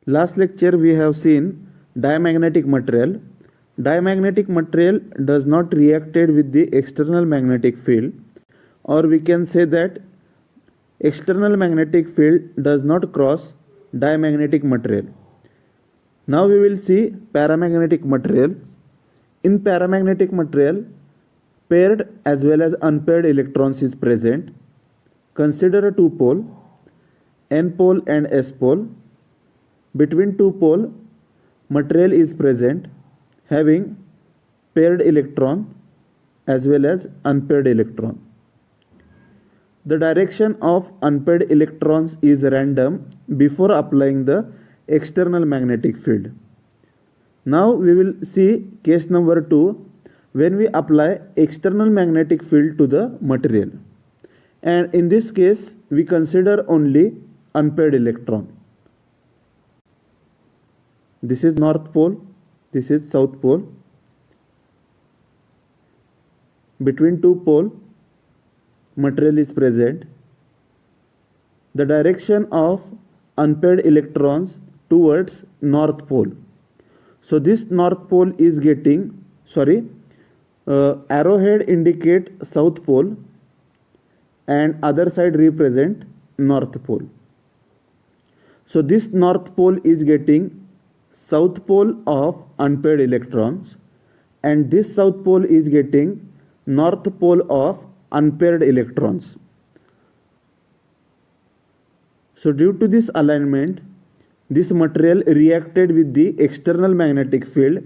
Last lecture we have seen diamagnetic material. Diamagnetic material does not reacted with the external magnetic field, or we can say that external magnetic field does not cross diamagnetic material. Now we will see paramagnetic material. In paramagnetic material, paired as well as unpaired electrons is present. Consider a two pole, n pole and s pole. Between two pole, material is present having paired electron as well as unpaired electron. The direction of unpaired electrons is random before applying the external magnetic field. Now we will see case number 2 when we apply external magnetic field to the material. And in this case we consider only unpaired electron. This is north pole, this is south pole. Between two pole, material is present. The direction of unpaired electrons towards north pole. So this north pole is getting, arrowhead indicate south pole and other side represent north pole. So this north pole is getting south pole of unpaired electrons and this south pole is getting north pole of unpaired electrons. So due to this alignment, this material reacted with the external magnetic field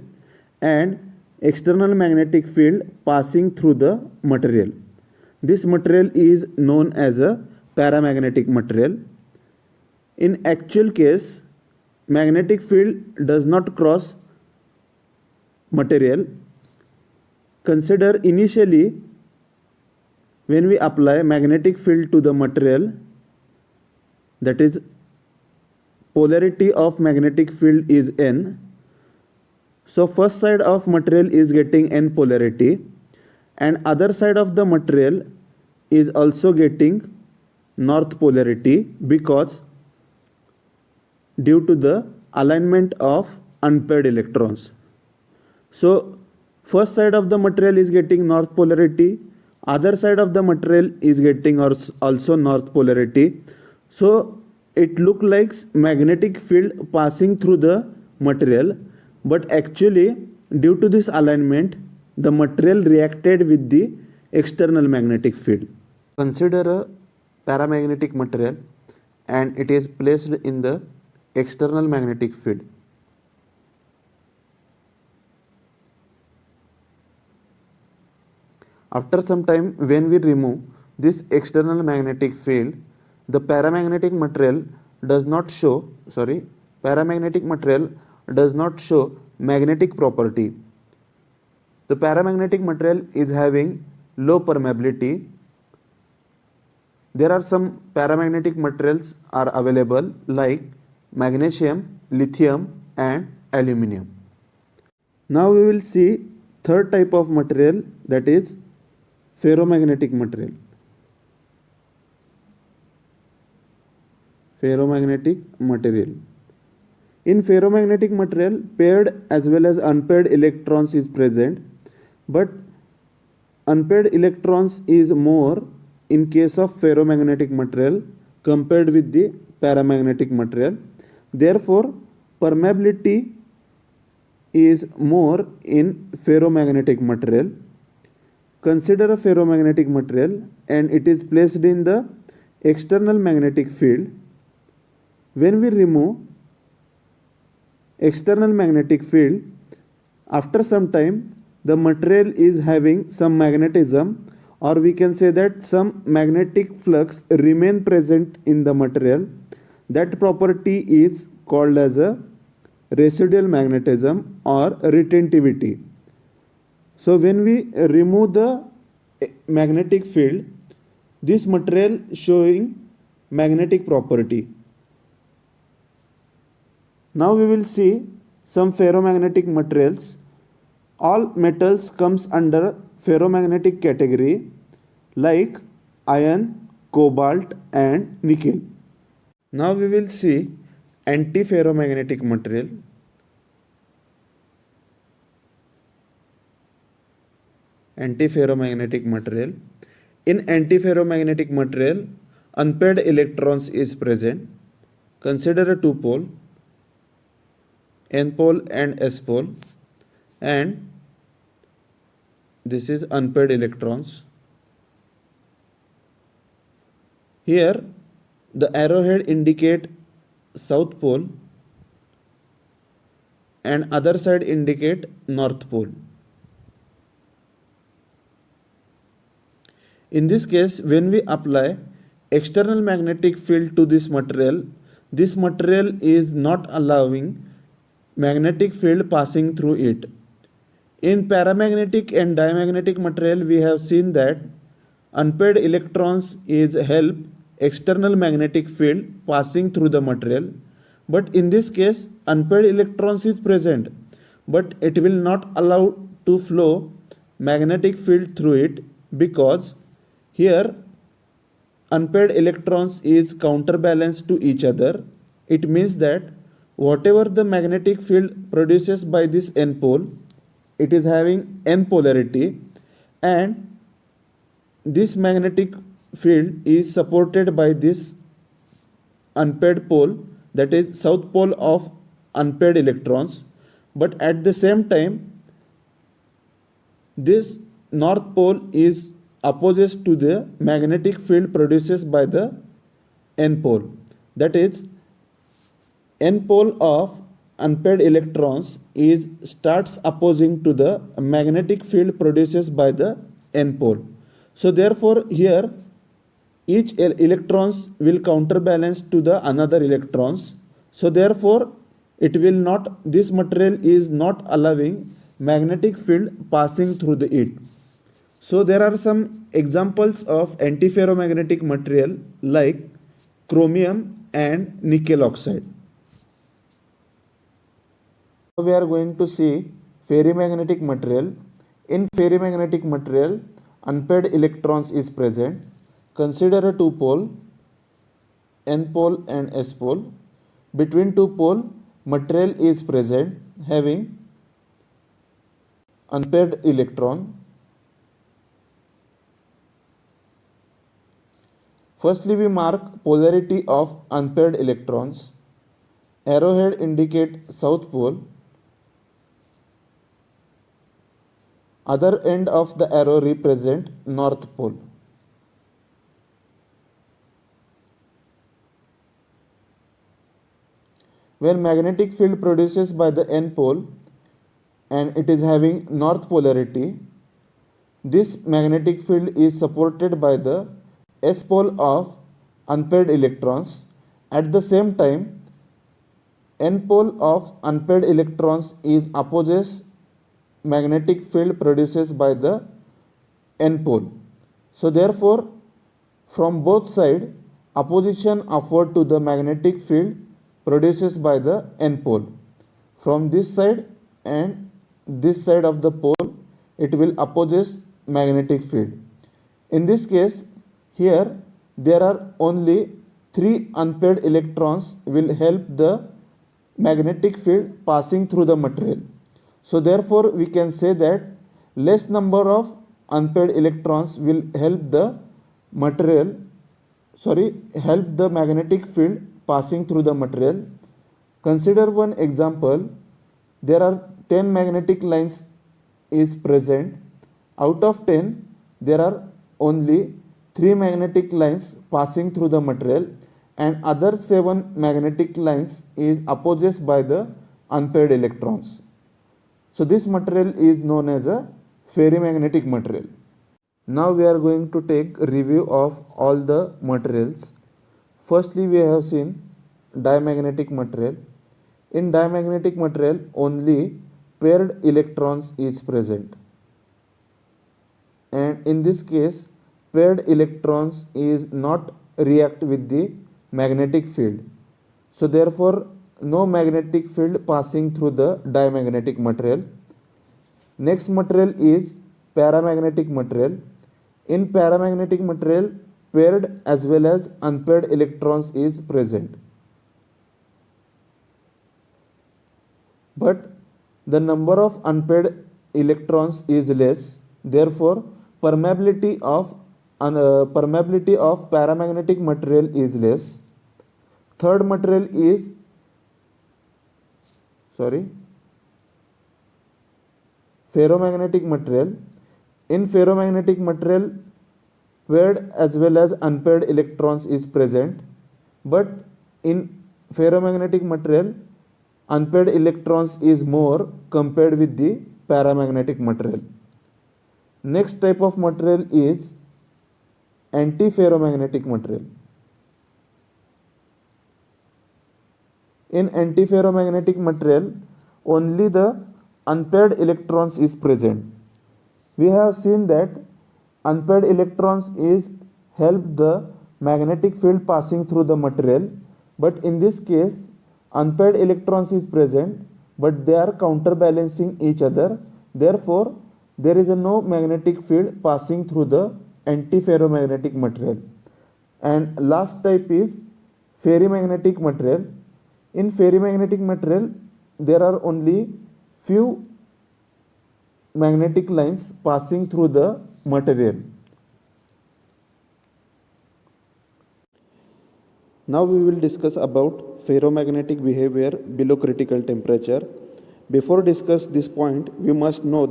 and external magnetic field passing through the material. This material is known as a paramagnetic material. In actual case, magnetic field does not cross material. Consider initially when we apply magnetic field to the material, that is polarity of magnetic field is N. So first side of material is getting N polarity and other side of the material is also getting north polarity because due to the alignment of unpaired electrons. So first side of the material is getting north polarity, other side of the material is getting also north polarity. So it looks like magnetic field passing through the material, but actually due to this alignment the material reacted with the external magnetic field. Consider a paramagnetic material and it is placed in the external magnetic field. After some time, when we remove this external magnetic field, the paramagnetic material does not show magnetic property. The paramagnetic material is having low permeability. There are some paramagnetic materials are available like magnesium, lithium and aluminum. Now we will see third type of material, that is ferromagnetic material. Ferromagnetic material. In ferromagnetic material, paired as well as unpaired electrons is present, but unpaired electrons is more in case of ferromagnetic material compared with the paramagnetic material. Therefore, permeability is more in ferromagnetic material. Consider a ferromagnetic material and it is placed in the external magnetic field. When we remove external magnetic field, after some time the material is having some magnetism, or we can say that some magnetic flux remain present in the material. That property is called as a residual magnetism or retentivity. So when we remove the magnetic field, this material showing magnetic property. Now we will see some ferromagnetic materials. All metals comes under ferromagnetic category like iron, cobalt and nickel. Now we will see antiferromagnetic material. Antiferromagnetic material. In antiferromagnetic material, unpaired electrons is present. Consider a two pole, n pole and s pole, and this is unpaired electrons. Here the arrowhead indicate south pole and other side indicate north pole. In this case, when we apply external magnetic field to this material is not allowing magnetic field passing through it. In paramagnetic and diamagnetic material, we have seen that unpaired electrons is help external magnetic field passing through the material. But in this case, unpaired electrons is present, but it will not allow to flow magnetic field through it, because here unpaired electrons is counterbalanced to each other. It means that whatever the magnetic field produces by this n pole, it is having n polarity, and this magnetic field is supported by this unpaired pole, that is south pole of unpaired electrons. But at the same time, this north pole is opposite to the magnetic field produced by the n pole, that is n pole of unpaired electrons is starts opposing to the magnetic field produced by the n pole. So therefore here each electrons will counterbalance to the another electrons. So therefore it will not, this material is not allowing magnetic field passing through it. So there are some examples of antiferromagnetic material like chromium and nickel oxide. We are going to see ferrimagnetic material. In ferrimagnetic material, unpaired electrons is present. Consider a two pole, n pole and s pole. Between two pole, material is present having unpaired electron. Firstly, we mark polarity of unpaired electrons. Arrowhead indicate south pole. Other end of the arrow represent north pole. When magnetic field produces by the n pole and it is having north polarity, this magnetic field is supported by the s pole of unpaired electrons. At the same time, n pole of unpaired electrons is opposes magnetic field produced by the n pole. So therefore, from both sides, opposition offered to the magnetic field produced by the n pole. From this side and this side of the pole, it will opposes magnetic field. In this case, here there are only 3 unpaired electrons will help the magnetic field passing through the material. So therefore we can say that less number of unpaired electrons will help the magnetic field passing through the material. Consider one example. There are 10 magnetic lines is present. Out of 10, there are only 3 magnetic lines passing through the material, and other 7 magnetic lines is opposed by the unpaired electrons. So this material is known as a ferrimagnetic material. Now we are going to take review of all the materials. Firstly, we have seen diamagnetic material. In diamagnetic material, only paired electrons is present, and in this case paired electrons is not react with the magnetic field. So therefore no magnetic field passing through the diamagnetic material. Next material is paramagnetic material. In paramagnetic material, paired as well as unpaired electrons is present. but the number of unpaired electrons is less. Therefore, permeability of paramagnetic material is less. Third material is ferromagnetic material. In ferromagnetic material, paired as well as unpaired electrons is present, but in ferromagnetic material, unpaired electrons is more compared with the paramagnetic material. Next type of material is antiferromagnetic material. In antiferromagnetic material, only the unpaired electrons is present. We have seen that unpaired electrons is help the magnetic field passing through the material, but in this case unpaired electrons is present, but they are counterbalancing each other. Therefore, there is no magnetic field passing through the antiferromagnetic material. And last type is ferrimagnetic material. In ferrimagnetic material, there are only few magnetic lines passing through the material. Now we will discuss about ferromagnetic behavior below critical temperature. Before discuss this point, we must know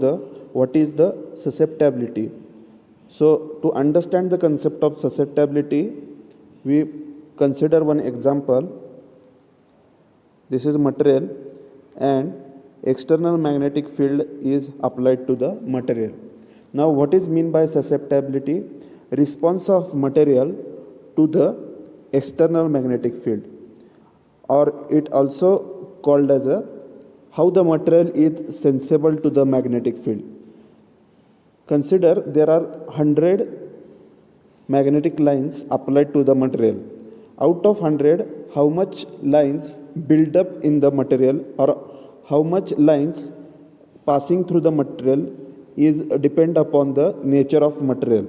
what is the susceptibility. So to understand the concept of susceptibility, we consider one example. This is material and external magnetic field is applied to the material. Now what is mean by susceptibility? Response of material to the external magnetic field, or it also called as how the material is sensible to the magnetic field. Consider there are 100 magnetic lines applied to the material. Out of 100, how much lines build up in the material, or how much lines passing through the material is depend upon the nature of material.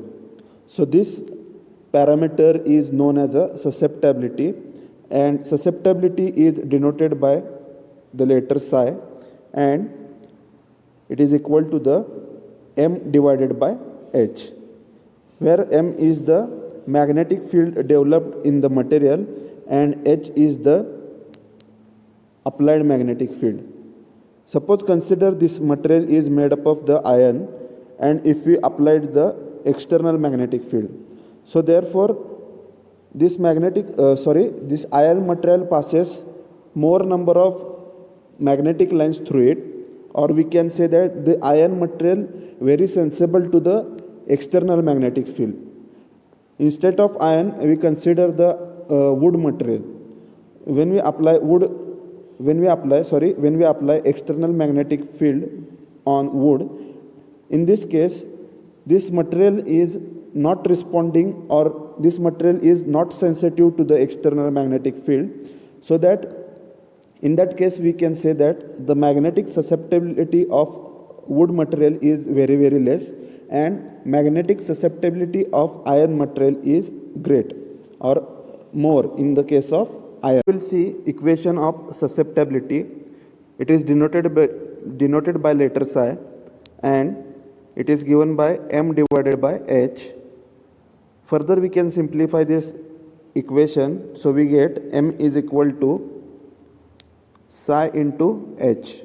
So this parameter is known as a susceptibility, and susceptibility is denoted by the letter psi, and it is equal to the m divided by h, where m is the magnetic field developed in the material and h is the applied magnetic field. Suppose consider this material is made up of the iron, and if we applied the external magnetic field, so therefore this this iron material passes more number of magnetic lines through it, or we can say that the iron material very sensible to the external magnetic field. Instead of iron, we consider the wood material. When we apply external magnetic field on wood, in this case this material is not responding, or this material is not sensitive to the external magnetic field, so that in that case we can say that the magnetic susceptibility of wood material is very very less, and magnetic susceptibility of iron material is great or more in the case of iron. We will see equation of susceptibility. It is denoted by letter psi, and it is given by m divided by h. Further, we can simplify this equation, so we get m is equal to psi into h.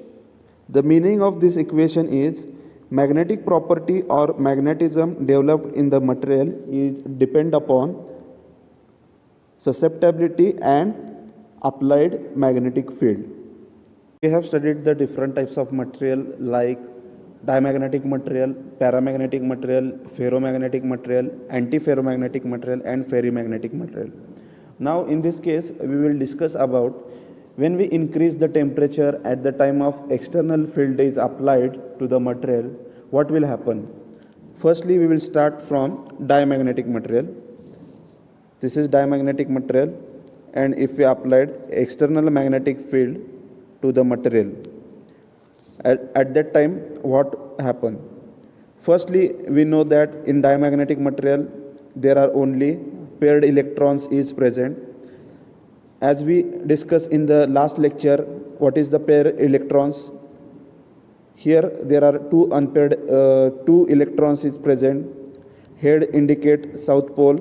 The meaning of this equation is magnetic property or magnetism developed in the material is depend upon susceptibility and applied magnetic field. We have studied the different types of material like diamagnetic material, paramagnetic material, ferromagnetic material, antiferromagnetic material, and ferrimagnetic material. Now in this case we will discuss about when we increase the temperature at the time of external field is applied to the material, what will happen? Firstly, we will start from diamagnetic material. This is diamagnetic material, and if we applied external magnetic field to the material, at that time what happened? Firstly, we know that in diamagnetic material there are only paired electrons is present. As we discussed in the last lecture, what is the pair electrons? Here there are two unpaired, two electrons is present. Head indicate south pole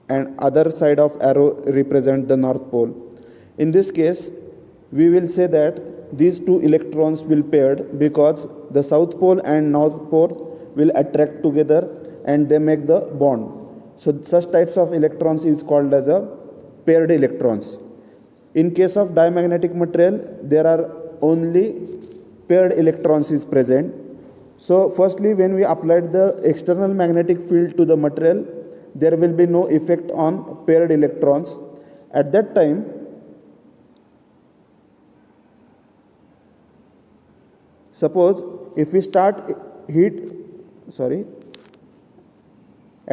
and other side of arrow represent the north pole. In this case, we will say that these two electrons will paired because the south pole and north pole will attract together and they make the bond. So such types of electrons is called as a paired electrons. In case of diamagnetic material, there are only paired electrons is present. So firstly, when we applied the external magnetic field to the material, there will be no effect on paired electrons. At that time, suppose if we start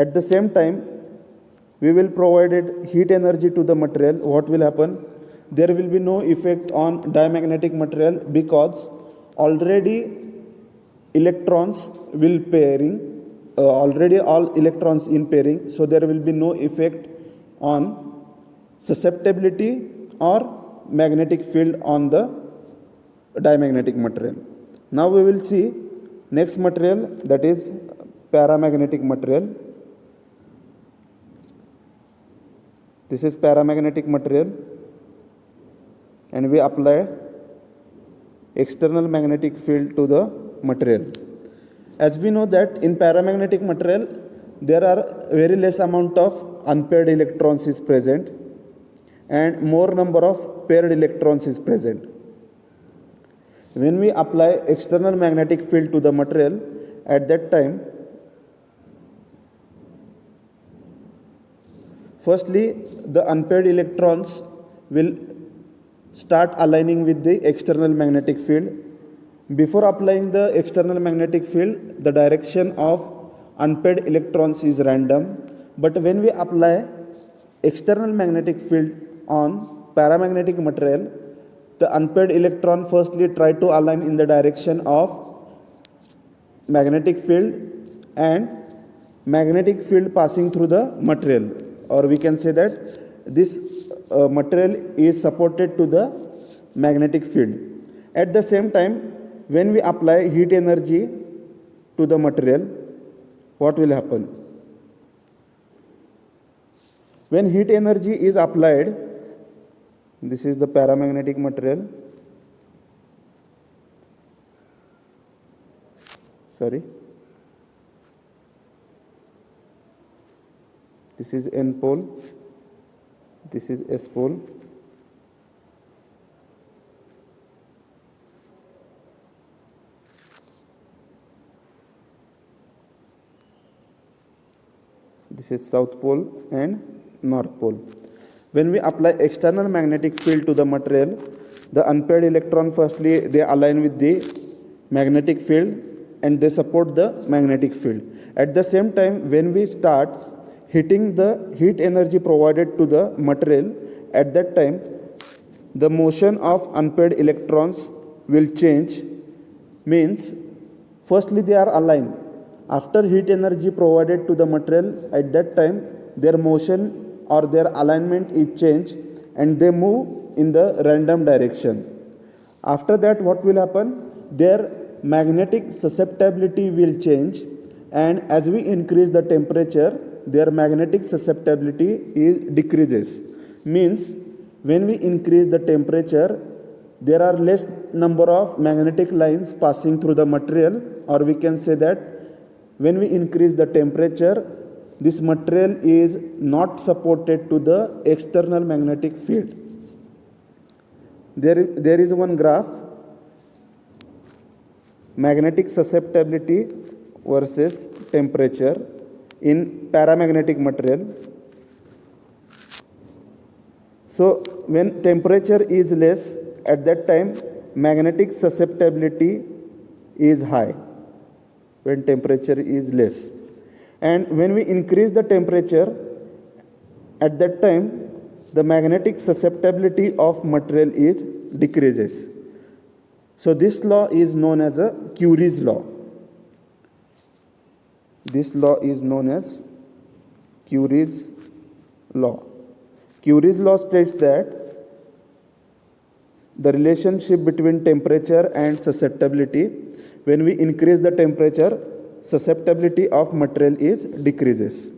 at the same time we will provide heat energy to the material, what will happen? There will be no effect on diamagnetic material because already electrons will pairing, already all electrons in pairing, so there will be no effect on susceptibility or magnetic field on the diamagnetic material. Now we will see next material, that is paramagnetic material. This is paramagnetic material and we apply external magnetic field to the material. As we know that in paramagnetic material there are very less amount of unpaired electrons is present and more number of paired electrons is present. When we apply external magnetic field to the material, at that time, firstly the unpaired electrons will start aligning with the external magnetic field. Before applying the external magnetic field, the direction of unpaired electrons is random, but when we apply external magnetic field on paramagnetic material, the unpaired electron firstly try to align in the direction of magnetic field and magnetic field passing through the material, or we can say that this material is supported to the magnetic field. At the same time, when we apply heat energy to the material, what will happen? When heat energy is applied, this is the paramagnetic material. This is N pole, this is S pole. This is south pole and north pole. When we apply external magnetic field to the material, the unpaired electron firstly they align with the magnetic field and they support the magnetic field. At the same time, when we start hitting the heat energy provided to the material, at that time the motion of unpaired electrons will change. Means firstly they are aligned. After heat energy provided to the material, at that time their motion or their alignment is changed and they move in the random direction. After that, what will happen? Their magnetic susceptibility will change, and as we increase the temperature, their magnetic susceptibility decreases. Means when we increase the temperature, there are less number of magnetic lines passing through the material, or we can say that when we increase the temperature, this material is not supported to the external magnetic field. There is one graph, magnetic susceptibility versus temperature in paramagnetic material. So when temperature is less, at that time magnetic susceptibility is high when temperature is less. And when we increase the temperature, at that time the magnetic susceptibility of material is decreases. So this law is known as a Curie's law. This law is known as Curie's law. Curie's law states that the relationship between temperature and susceptibility. When we increase the temperature, susceptibility of material is decreases.